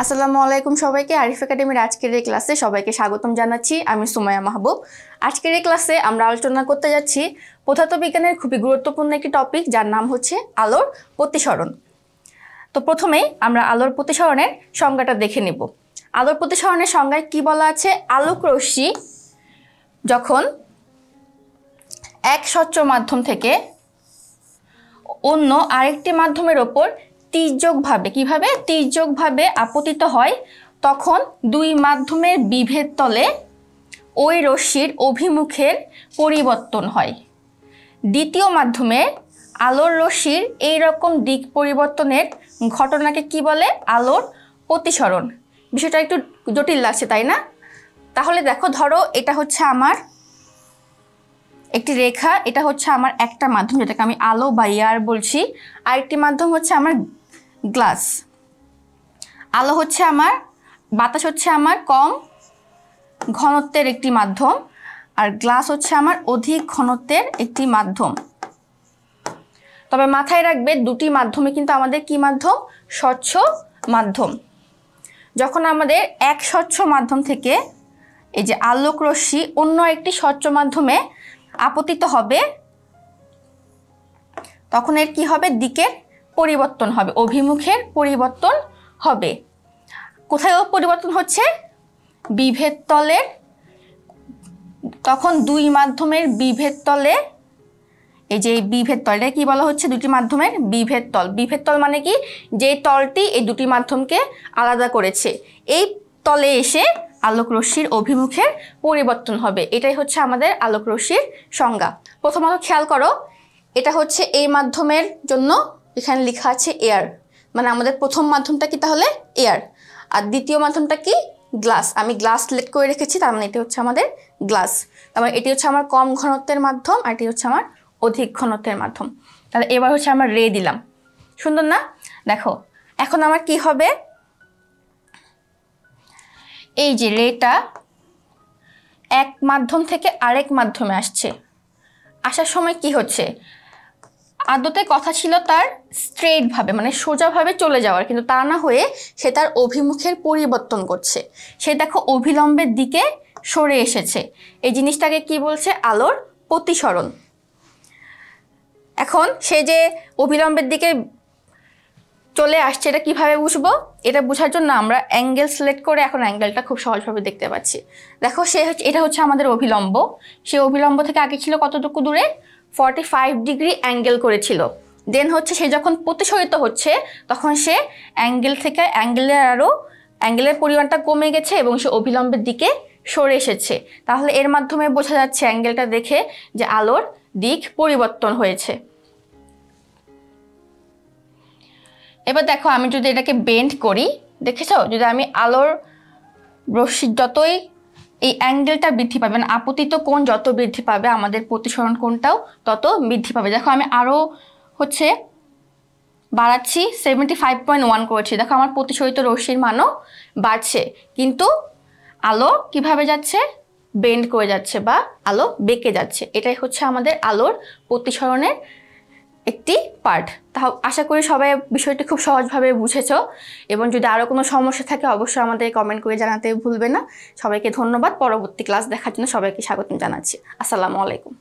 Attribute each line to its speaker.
Speaker 1: আসসালামু আলাইকুম সবাইকে। আরিফ একাডেমির আজকের এই ক্লাসে সবাইকে স্বাগতম জানাচ্ছি। আমি সুমাইয়া মাহবুব। আজকের এই ক্লাসে আমরা আলোচনা করতে যাচ্ছি পদার্থবিজ্ঞানের খুবই গুরুত্বপূর্ণ একটি টপিক, যার নাম হচ্ছে আলোর প্রতিসরণ। তো প্রথমেই আমরা আলোর প্রতিসরণের সংজ্ঞাটা দেখে নেব। আলোর প্রতিসরণের সংজ্ঞায় কি বলা আছে? আলোক রশ্মি যখন এক স্বচ্ছ মাধ্যম থেকে অন্য আরেকটি মাধ্যমের ওপর তির্যকভাবে আপতিত হয়, তখন দুই মাধ্যমের বিভেদ তলে ওই রশ্মির অভিমুখের পরিবর্তন হয়। দ্বিতীয় মাধ্যমে আলোর রশ্মির এই রকম দিক পরিবর্তনের ঘটনাকে কি বলে? আলোর প্রতিসরণ। বিষয়টা একটু জটিল লাগছে, তাই না? তাহলে দেখো, ধরো এটা হচ্ছে আমার একটি রেখা, এটা হচ্ছে আমার একটা মাধ্যম যেটাকে আমি আলো বা এয়ার বলছি, আরেকটি মাধ্যম হচ্ছে আমার গ্লাস। আলো হচ্ছে আমার, বাতাস হচ্ছে আমার কম ঘনত্বের একটি মাধ্যম, আর গ্লাস হচ্ছে আমার অধিক ঘনত্বের একটি মাধ্যম। তবে মাথায় রাখবে, দুটি মাধ্যমে কিন্তু আমাদের কি মাধ্যম? স্বচ্ছ মাধ্যম। যখন আমাদের এক স্বচ্ছ মাধ্যম থেকে এই যে আলোক রশ্মি অন্য একটি স্বচ্ছ মাধ্যমে আপতিত হবে, তখন এর কি হবে? দিকের পরিবর্তন হবে, অভিমুখের পরিবর্তন হবে। কোথায় পরিবর্তন হচ্ছে? বিভেদ তলের। তখন দুই মাধ্যমের বিভেদ তলে, এই যে বিভেদ তলটা কি বলা হচ্ছে? দুটি মাধ্যমের বিভেদ তল। বিভেদ তল মানে কি? যে তলটি এই দুটি মাধ্যমকে আলাদা করেছে, এই তলে এসে আলোক রশ্মির অভিমুখের পরিবর্তন হবে। এটাই হচ্ছে আমাদের আলোক রশ্মির সংজ্ঞা। প্রথমত খেয়াল করো, এটা হচ্ছে এই মাধ্যমের জন্য এখানে লেখা আছে এয়ার, মানে আমাদের প্রথম মাধ্যমটা কি তাহলে? এয়ার। আর দ্বিতীয় মাধ্যমটা কি? গ্লাস। আমি গ্লাস সিলেক্ট করে রেখেছি, তার মানে এটি হচ্ছে আমাদের গ্লাস। তার মানে এটি হচ্ছে আমার কম ঘনত্বের মাধ্যম, আর এটি হচ্ছে আমার অধিক ঘনত্বের মাধ্যম। তাহলে এবার হচ্ছে আমরা রে দিলাম। সুন্দর না? দেখো এখন আমার কি হবে? এই যে রেটা এক মাধ্যম থেকে আরেক মাধ্যমে আসছে, আসার সময় কি হচ্ছে? আদতে কথা ছিল তার স্ট্রেট ভাবে, মানে সোজাভাবে চলে যাওয়ার, কিন্তু তা না হয়ে সে তার অভিমুখের পরিবর্তন করছে। সে দেখো অভিলম্বের দিকে সরে এসেছে। এই জিনিসটাকে কি বলছে? আলোর প্রতিসরণ। এখন সে যে অভিলম্বের দিকে চলে আসছে, এটা কিভাবে বুঝবো? এটা বোঝার জন্য আমরা অ্যাঙ্গেল সিলেক্ট করে এখন অ্যাঙ্গেলটা খুব সহজভাবে দেখতে পাচ্ছি। দেখো এটা হচ্ছে আমাদের অভিলম্ব। সে অভিলম্ব থেকে আগে ছিল কতটুকু দূরে? 45 ডিগ্রি অ্যাঙ্গেল করেছিল। দেন হচ্ছে সে যখন প্রতিসরিত হচ্ছে, তখন সে অ্যাঙ্গেল থেকে অ্যাঙ্গেলের পরিমাণটা কমে গেছে এবং সে অভিলম্বের দিকে সরে এসেছে। তাহলে এর মাধ্যমে বোঝা যাচ্ছে অ্যাঙ্গেলটা দেখে যে আলোর দিক পরিবর্তন হয়েছে। এবার দেখো, আমি যদি এটাকে বেন্ড করি, দেখেছো? যদি আমি আলোর রশ্মি যতই এই অ্যাঙ্গেলটা বৃদ্ধি পাবে, মানে আপতিত কোণ যত বৃদ্ধি পাবে, আমাদের প্রতিসরণ কোণটাও তত বৃদ্ধি পাবে। দেখো আমি আরও হচ্ছে বাড়াচ্ছি, 75.1 করেছি। দেখো আমার প্রতিসরিত রশ্মির মানও বাড়ছে, কিন্তু আলো কিভাবে যাচ্ছে? বেন্ড করে যাচ্ছে বা আলো বেঁকে যাচ্ছে। এটাই হচ্ছে আমাদের আলোর প্রতিসরণের একটি পার্ট। তা আশা করি সবাই বিষয়টি খুব সহজভাবে বুঝেছো, এবং যদি আরও কোনো সমস্যা থাকে অবশ্যই আমাদের কমেন্ট করে জানাতে ভুলবে না। সবাইকে ধন্যবাদ। পরবর্তী ক্লাস দেখার জন্য সবাইকে স্বাগত জানাচ্ছি। আসসালামু আলাইকুম।